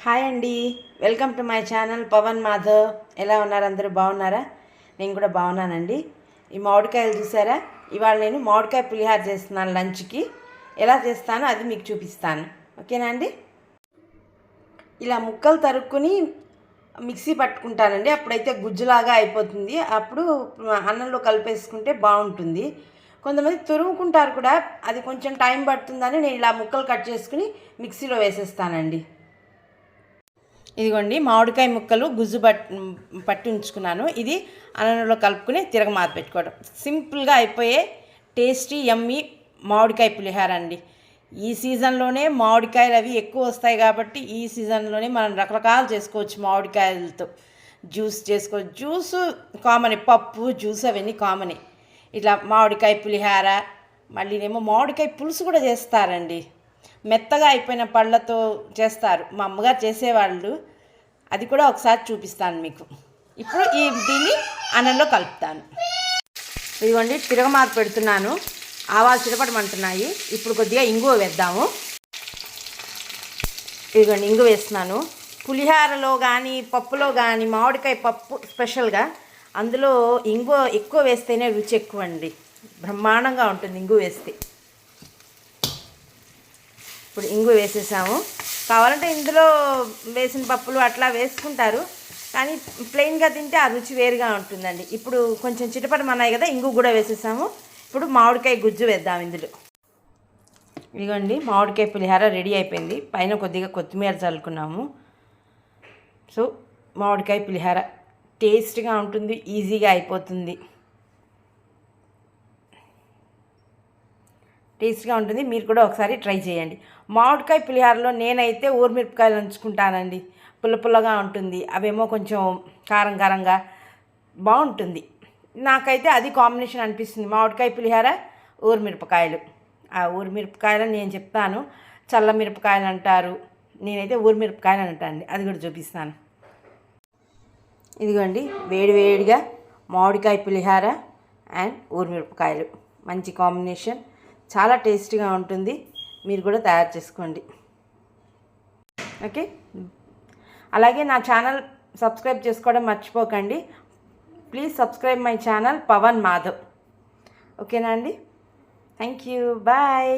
Hi అండి, welcome to my channel Pavan Madhav. ఎలా ఉన్నారు? అందరూ బాగున్నారా? నేను కూడా బాగున్నానండి. ఈ మామిడికాయలు చూసారా? ఇవాళ నేను మామిడికాయ పులిహార చేస్తున్నాను. లంచ్కి ఎలా చేస్తానో అది మీకు చూపిస్తాను. ఓకేనా అండి? ఇలా ముక్కలు తరుక్కుని మిక్సీ పట్టుకుంటానండి. అప్పుడైతే గుజ్జులాగా అయిపోతుంది. అప్పుడు అన్నంలో కలిపేసుకుంటే బాగుంటుంది. కొంతమంది తురుముకుంటారు కూడా, అది కొంచెం టైం పడుతుందని నేను ఇలా ముక్కలు కట్ చేసుకుని మిక్సీలో వేసేస్తానండి. ఇదిగోండి, మామిడికాయ ముక్కలు గుజ్జు పట్టి ఉంచుకున్నాను. ఇది అన్నంలో కలుపుకుని తిరగమాత పెట్టుకోవడం. సింపుల్గా అయిపోయే టేస్టీ యమ్మీ మామిడికాయ పులిహార అండి. ఈ సీజన్లోనే మామిడికాయలు అవి ఎక్కువ వస్తాయి కాబట్టి ఈ సీజన్లోనే మనం రకరకాలు చేసుకోవచ్చు. మామిడికాయలతో జ్యూస్ చేసుకోవచ్చు. జ్యూసు కామనే, పప్పు జ్యూస్ అవన్నీ కామనే. ఇట్లా మామిడికాయ పులిహార, మళ్ళీనేమో మామిడికాయ పులుసు కూడా చేస్తారండి. మెత్తగా అయిపోయిన పళ్ళతో చేస్తారు, మా అమ్మగారు చేసేవాళ్ళు. అది కూడా ఒకసారి చూపిస్తాను మీకు. ఇప్పుడు దీన్ని అన్నంలో కలుపుతాను. ఇదిగోండి, తిరగమాత పెడుతున్నాను. ఆవాలు చిటపటమంటున్నాయి. ఇప్పుడు కొద్దిగా ఇంగువ వేద్దాము. ఇదిగోండి, ఇంగువ వేస్తున్నాను. పులిహారలో కానీ పప్పులో కానీ, మామిడికాయ పప్పు స్పెషల్గా అందులో ఇంగువ ఎక్కువ వేస్తేనే రుచి ఎక్కువ అండి. బ్రహ్మాండంగా ఉంటుంది ఇంగువ వేస్తే. ఇప్పుడు ఇంగు వేసేసాము. కావాలంటే ఇందులో వేసిన పప్పులు అట్లా వేసుకుంటారు, కానీ ప్లెయిన్గా తింటే ఆ రుచి వేరుగా ఉంటుందండి. ఇప్పుడు కొంచెం చిటపటమన్నాయి కదా, ఇంగు కూడా వేసేసాము. ఇప్పుడు మామిడికాయ గుజ్జు వేద్దాం ఇందులో. ఇదిగోండి, మామిడికాయ పులిహార రెడీ అయిపోయింది. పైన కొద్దిగా కొత్తిమీర చల్లుకున్నాము. సో మామిడికాయ పులిహార టేస్ట్గా ఉంటుంది, ఈజీగా అయిపోతుంది. టేస్ట్గా ఉంటుంది. మీరు కూడా ఒకసారి ట్రై చేయండి. మామిడికాయ పులిహారలో నేనైతే ఊరిమిరపకాయలు నంచుకుంటానండి. పుల్ల పుల్లగా ఉంటుంది, అవేమో కొంచెం కారం కారంగా బాగుంటుంది. నాకైతే అది కాంబినేషన్ అనిపిస్తుంది. మామిడికాయ పులిహార, ఊరిమిరపకాయలు. ఆ ఊరిమిరపకాయలు నేను చెప్తాను, చల్ల మిరపకాయలు అంటారు. నేనైతే ఊరిమిరపకాయలు అంటానండి. అది కూడా చూపిస్తాను. ఇదిగోండి, వేడివేడిగా మామిడికాయ పులిహార అండ్ ఊరిమిరపకాయలు, మంచి కాంబినేషన్. చాలా టేస్టీగా ఉంటుంది. మీరు కూడా తయారు చేసుకోండి. ఓకే, అలాగే నా ఛానల్ సబ్స్క్రైబ్ చేసుకోవడం మర్చిపోకండి. Please subscribe my channel Pavan Madhav. ఓకేనా అండి? Thank you, bye.